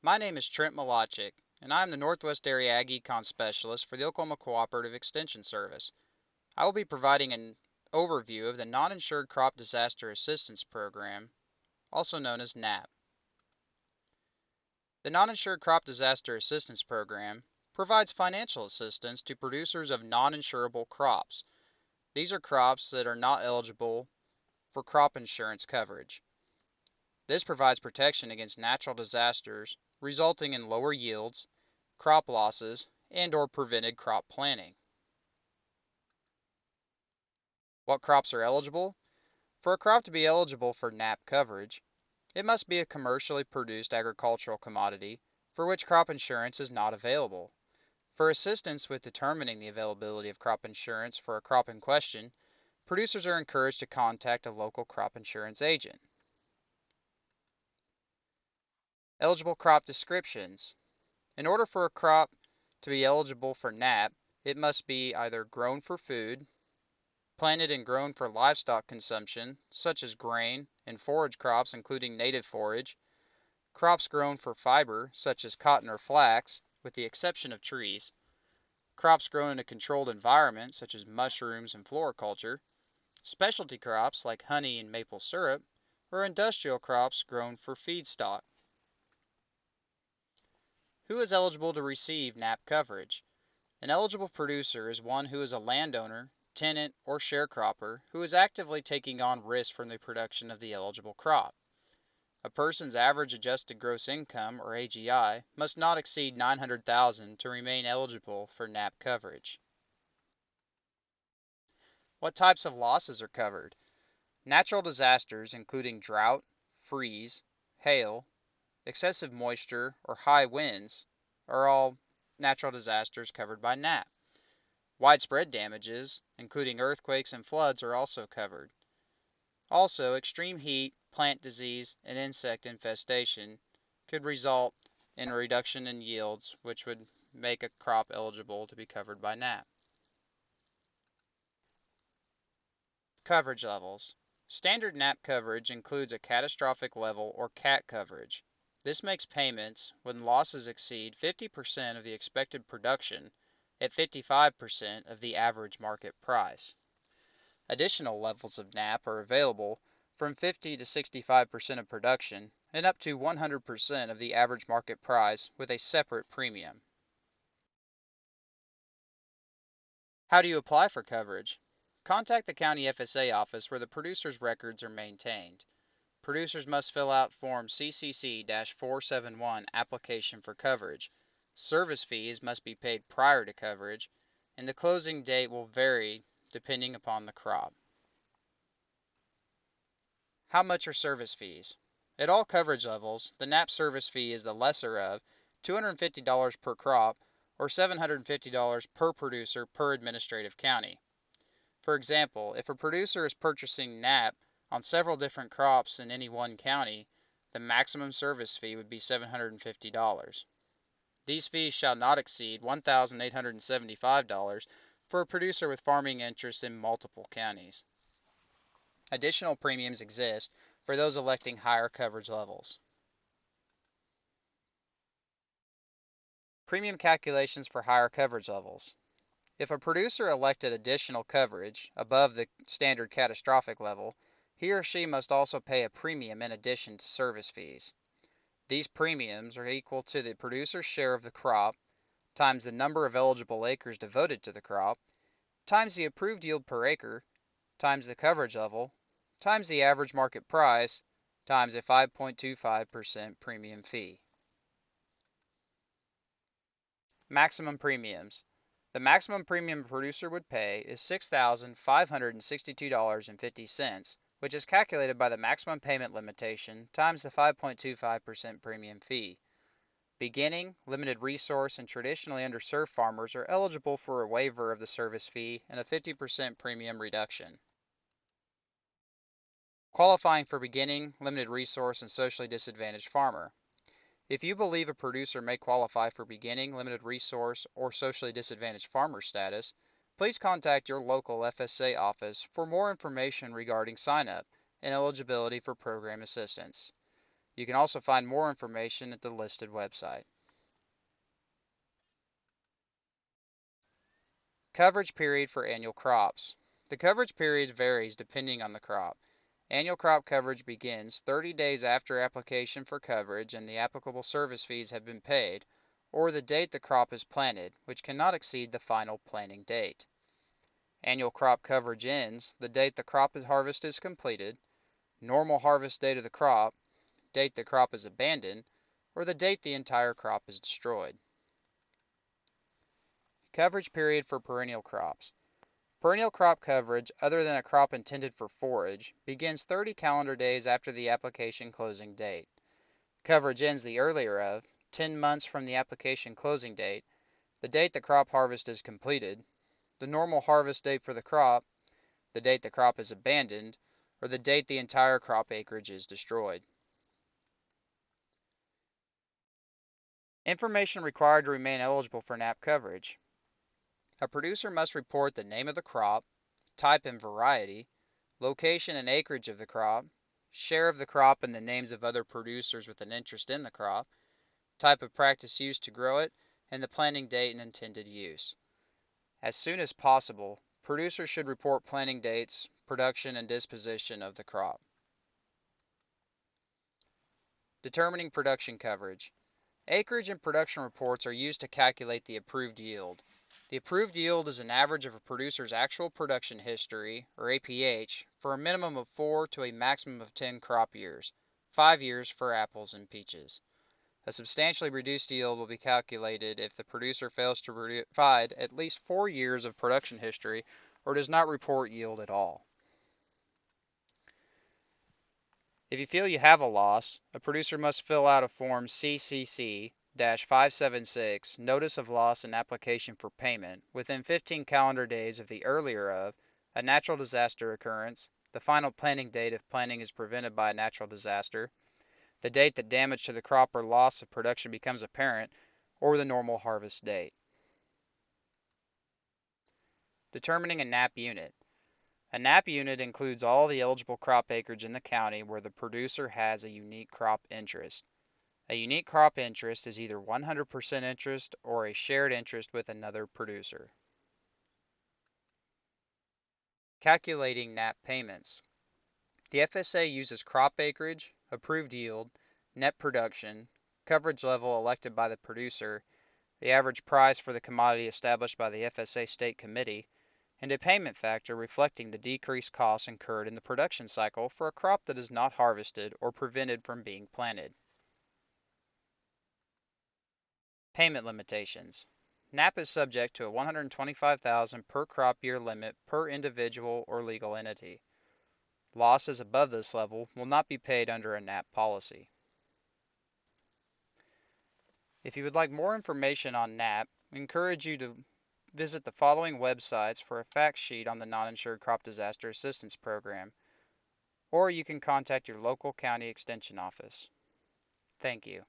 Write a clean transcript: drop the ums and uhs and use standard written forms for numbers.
My name is Trent Malachik, and I am the Northwest Area Ag Econ Specialist for the Oklahoma Cooperative Extension Service. I will be providing an overview of the Non-Insured Crop Disaster Assistance Program, also known as NAP. The Non-Insured Crop Disaster Assistance Program provides financial assistance to producers of non-insurable crops. These are crops that are not eligible for crop insurance coverage. This provides protection against natural disasters resulting in lower yields, crop losses, and/or prevented crop planting. What crops are eligible? For a crop to be eligible for NAP coverage, it must be a commercially produced agricultural commodity for which crop insurance is not available. For assistance with determining the availability of crop insurance for a crop in question, producers are encouraged to contact a local crop insurance agent. Eligible crop descriptions. In order for a crop to be eligible for NAP, it must be either grown for food, planted and grown for livestock consumption, such as grain and forage crops including native forage, crops grown for fiber, such as cotton or flax, with the exception of trees, crops grown in a controlled environment, such as mushrooms and floriculture, specialty crops like honey and maple syrup, or industrial crops grown for feedstock. Who is eligible to receive NAP coverage? An eligible producer is one who is a landowner, tenant, or sharecropper who is actively taking on risk from the production of the eligible crop. A person's average adjusted gross income, or AGI, must not exceed $900,000 to remain eligible for NAP coverage. What types of losses are covered? Natural disasters including drought, freeze, hail, excessive moisture, or high winds are all natural disasters covered by NAP. Widespread damages, including earthquakes and floods, are also covered. Also, extreme heat, plant disease, and insect infestation could result in a reduction in yields, which would make a crop eligible to be covered by NAP. Coverage levels. Standard NAP coverage includes a catastrophic level or CAT coverage. This makes payments when losses exceed 50% of the expected production at 55% of the average market price. Additional levels of NAP are available from 50 to 65% of production and up to 100% of the average market price with a separate premium. How do you apply for coverage? Contact the county FSA office where the producer's records are maintained. Producers must fill out Form CCC-471 application for coverage. Service fees must be paid prior to coverage, and the closing date will vary depending upon the crop. How much are service fees? At all coverage levels, the NAP service fee is the lesser of $250 per crop or $750 per producer per administrative county. For example, if a producer is purchasing NAP on several different crops in any one county, the maximum service fee would be $750. These fees shall not exceed $1,875 for a producer with farming interests in multiple counties. Additional premiums exist for those electing higher coverage levels. Premium calculations for higher coverage levels. If a producer elected additional coverage above the standard catastrophic level, he or she must also pay a premium in addition to service fees. These premiums are equal to the producer's share of the crop times the number of eligible acres devoted to the crop times the approved yield per acre times the coverage level times the average market price times a 5.25% premium fee. Maximum premiums. The maximum premium a producer would pay is $6,562.50, which is calculated by the maximum payment limitation times the 5.25% premium fee. Beginning, limited resource, and traditionally underserved farmers are eligible for a waiver of the service fee and a 50% premium reduction. Qualifying for beginning, limited resource, and socially disadvantaged farmer. If you believe a producer may qualify for beginning, limited resource, or socially disadvantaged farmer status, please contact your local FSA office for more information regarding sign-up and eligibility for program assistance. You can also find more information at the listed website. Coverage period for annual crops. The coverage period varies depending on the crop. Annual crop coverage begins 30 days after application for coverage and the applicable service fees have been paid, or the date the crop is planted, which cannot exceed the final planting date. Annual crop coverage ends the date the crop harvest is completed, normal harvest date of the crop, date the crop is abandoned, or the date the entire crop is destroyed. Coverage period for perennial crops. Perennial crop coverage, other than a crop intended for forage, begins 30 calendar days after the application closing date. Coverage ends the earlier of 10 months from the application closing date, the date the crop harvest is completed, the normal harvest date for the crop, the date the crop is abandoned, or the date the entire crop acreage is destroyed. Information required to remain eligible for NAP coverage. A producer must report the name of the crop, type and variety, location and acreage of the crop, share of the crop and the names of other producers with an interest in the crop, type of practice used to grow it, and the planting date and intended use. As soon as possible, producers should report planting dates, production, and disposition of the crop. Determining production coverage. Acreage and production reports are used to calculate the approved yield. The approved yield is an average of a producer's actual production history, or APH, for a minimum of 4 to a maximum of 10 crop years, 5 years for apples and peaches. A substantially reduced yield will be calculated if the producer fails to provide at least 4 years of production history or does not report yield at all. If you feel you have a loss, a producer must fill out a Form CCC-576 Notice of Loss and Application for Payment within 15 calendar days of the earlier of a natural disaster occurrence, the final planting date if planting is prevented by a natural disaster, the date that damage to the crop or loss of production becomes apparent, or the normal harvest date. Determining a NAP unit. A NAP unit includes all the eligible crop acreage in the county where the producer has a unique crop interest. A unique crop interest is either 100% interest or a shared interest with another producer. Calculating NAP payments. The FSA uses crop acreage, approved yield, net production, coverage level elected by the producer, the average price for the commodity established by the FSA State Committee, and a payment factor reflecting the decreased costs incurred in the production cycle for a crop that is not harvested or prevented from being planted. Payment limitations. NAP is subject to a $125,000 per crop year limit per individual or legal entity. Losses above this level will not be paid under a NAP policy. If you would like more information on NAP, we encourage you to visit the following websites for a fact sheet on the Non-Insured Crop Disaster Assistance Program, or you can contact your local county extension office. Thank you.